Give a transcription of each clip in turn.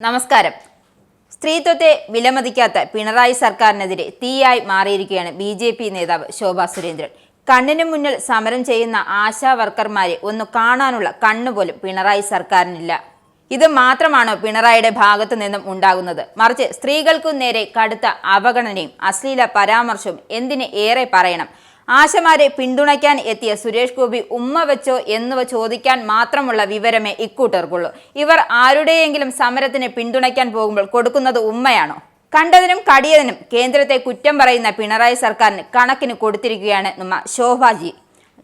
നമസ്കാരം. സ്ത്രീത്വത്തെ വിലമതിക്കാത്ത പിണറായി സർക്കാരിനെതിരെ തീയായി മാറിയിരിക്കുകയാണ് ബി.ജെ.പി. നേതാവ് ശോഭാ സുരേന്ദ്രൻ. കണ്ണിനു മുന്നിൽ സമരം ചെയ്യുന്ന ആശാ വർക്കർമാരെ ഒന്ന് കാണാനുള്ള കണ്ണുപോലും പിണറായി സർക്കാരിനില്ല. ഇത് മാത്രമാണോ പിണറായിയുടെ ഭാഗത്തു നിന്നും ഉണ്ടാകുന്നത്? മറിച്ച് സ്ത്രീകൾക്കു നേരെ കടുത്ത അവഗണനയും അശ്ലീല പരാമർശവും എന്തിന് ഏറെ പറയണം. ആശമാരെ പിന്തുണയ്ക്കാൻ എത്തിയ സുരേഷ് ഗോപി ഉമ്മ വെച്ചോ എന്നുവ ചോദിക്കാൻ മാത്രമുള്ള വിവരമേ ഇക്കൂട്ടർക്കുള്ളൂ. ഇവർ ആരുടെയെങ്കിലും സമരത്തിന് പിന്തുണയ്ക്കാൻ പോകുമ്പോൾ കൊടുക്കുന്നത് ഉമ്മയാണോ? കണ്ടതിനും കടിയതിനും കേന്ദ്രത്തെ കുറ്റം പറയുന്ന പിണറായി സർക്കാരിന് കണക്കിന് കൊടുത്തിരിക്കുകയാണ് ഉമ്മ ശോഭാജി.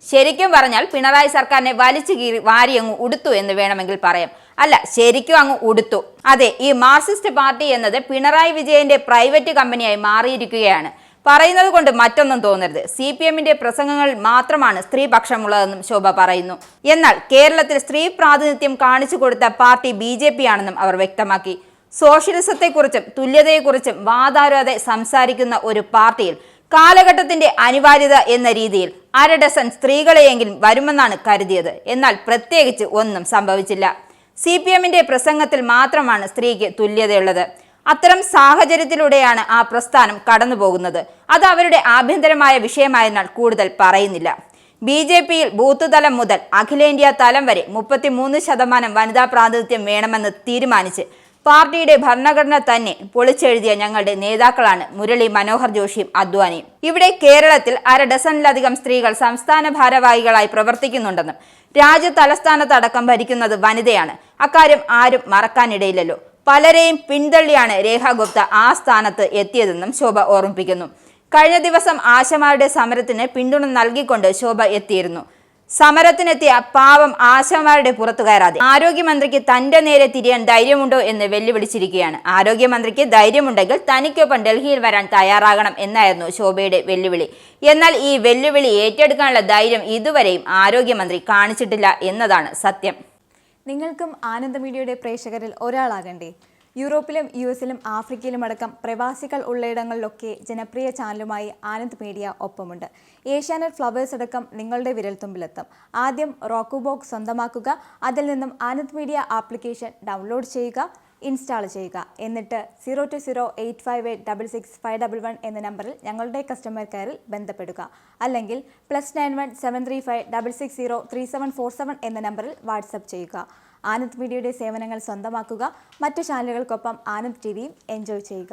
ശരിക്കും പറഞ്ഞാൽ പിണറായി സർക്കാരിനെ വലിച്ചു കീറി വാരിയങ്ങ് ഉടുത്തു എന്ന് വേണമെങ്കിൽ പറയാം. അല്ല, ശരിക്കും അങ്ങ് ഉടുത്തു. അതെ, ഈ മാർക്സിസ്റ്റ് പാർട്ടി എന്നത് പിണറായി വിജയന്റെ പ്രൈവറ്റ് കമ്പനിയായി മാറിയിരിക്കുകയാണ്. പറയുന്നത് കൊണ്ട് മറ്റൊന്നും തോന്നരുത്. CPM-ന്റെ പ്രസംഗങ്ങളിൽ മാത്രമാണ് സ്ത്രീപക്ഷമുള്ളതെന്നും ശോഭ പറയുന്നു. എന്നാൽ കേരളത്തിൽ സ്ത്രീ പ്രാതിനിധ്യം കാണിച്ചു കൊടുത്ത പാർട്ടി BJP ആണെന്നും അവർ വ്യക്തമാക്കി. സോഷ്യലിസത്തെക്കുറിച്ചും തുല്യതയെക്കുറിച്ചും വാതാരാതെ സംസാരിക്കുന്ന ഒരു പാർട്ടിയിൽ കാലഘട്ടത്തിന്റെ അനിവാര്യത എന്ന രീതിയിൽ അര ഡസൻ സ്ത്രീകളെയെങ്കിലും വരുമെന്നാണ് കരുതിയത്. എന്നാൽ പ്രത്യേകിച്ച് ഒന്നും സംഭവിച്ചില്ല. CPM-ന്റെ പ്രസംഗത്തിൽ മാത്രമാണ് സ്ത്രീക്ക് തുല്യതയുള്ളത്. അത്തരം സാഹചര്യത്തിലൂടെയാണ് ആ പ്രസ്ഥാനം കടന്നു പോകുന്നത്. അത് അവരുടെ ആഭ്യന്തരമായ വിഷയമായതിനാൽ കൂടുതൽ പറയുന്നില്ല. BJP-യിൽ ബൂത്ത് തലം മുതൽ അഖിലേന്ത്യാ തലം വരെ 33% വനിതാ പ്രാതിനിധ്യം വേണമെന്ന് തീരുമാനിച്ച് പാർട്ടിയുടെ ഭരണഘടന തന്നെ പൊളിച്ചെഴുതിയ ഞങ്ങളുടെ നേതാക്കളാണ് മുരളി മനോഹർ ജോഷിയും അദ്വാനിയും. ഇവിടെ കേരളത്തിൽ അര ഡസനിലധികം സ്ത്രീകൾ സംസ്ഥാന ഭാരവാഹികളായി പ്രവർത്തിക്കുന്നുണ്ടെന്നും രാജ്യ തലസ്ഥാനത്തടക്കം ഭരിക്കുന്നത് വനിതയാണ്. അക്കാര്യം ആരും മറക്കാനിടയില്ലല്ലോ. പലരെയും പിന്തള്ളിയാണ് രേഖ ഗുപ്ത ആ സ്ഥാനത്ത് എത്തിയതെന്നും ശോഭ ഓർമ്മിപ്പിക്കുന്നു. കഴിഞ്ഞ ദിവസം ആശമാരുടെ സമരത്തിന് പിന്തുണ നൽകിക്കൊണ്ട് ശോഭ എത്തിയിരുന്നു. സമരത്തിനെത്തിയ പാവം ആശമാരുടെ പുറത്തു കയറാതെ ആരോഗ്യമന്ത്രിക്ക് തന്റെ നേരെ തിരിയാൻ ധൈര്യമുണ്ടോ എന്ന് വെല്ലുവിളിച്ചിരിക്കുകയാണ്. ആരോഗ്യമന്ത്രിക്ക് ധൈര്യമുണ്ടെങ്കിൽ തനിക്കൊപ്പം ഡൽഹിയിൽ വരാൻ തയ്യാറാകണം എന്നായിരുന്നു ശോഭയുടെ വെല്ലുവിളി. എന്നാൽ ഈ വെല്ലുവിളി ഏറ്റെടുക്കാനുള്ള ധൈര്യം ഇതുവരെയും ആരോഗ്യമന്ത്രി കാണിച്ചിട്ടില്ല എന്നതാണ് സത്യം. നിങ്ങൾക്കും ആനന്ദ മീഡിയയുടെ പ്രേക്ഷകരിൽ ഒരാളാകണ്ടേ? യൂറോപ്പിലും US-ലും ആഫ്രിക്കയിലുമടക്കം പ്രവാസികൾ ഉള്ളയിടങ്ങളിലൊക്കെ ജനപ്രിയ ചാനലുമായി ആനന്ദ് മീഡിയ ഒപ്പമുണ്ട്. ഏഷ്യാനെറ്റ് ഫ്ലവേഴ്സ് അടക്കം നിങ്ങളുടെ വിരൽത്തുമ്പിലെത്തും. ആദ്യം റോക്കു ബോക്സ് സ്വന്തമാക്കുക. അതിൽ നിന്നും ആനന്ദ് മീഡിയ ആപ്ലിക്കേഷൻ ഡൗൺലോഡ് ചെയ്യുക, ഇൻസ്റ്റാൾ ചെയ്യുക. എന്നിട്ട് 02085866511 എന്ന നമ്പറിൽ ഞങ്ങളുടെ കസ്റ്റമർ കെയറിൽ ബന്ധപ്പെടുക. അല്ലെങ്കിൽ +91 735 660 3747 എന്ന നമ്പറിൽ വാട്സപ്പ് ചെയ്യുക. ആനന്ദ് മീഡിയയുടെ സേവനങ്ങൾ സ്വന്തമാക്കുക. മറ്റു ചാനലുകൾക്കൊപ്പം ആനന്ദ് TVയും എൻജോയ് ചെയ്യുക.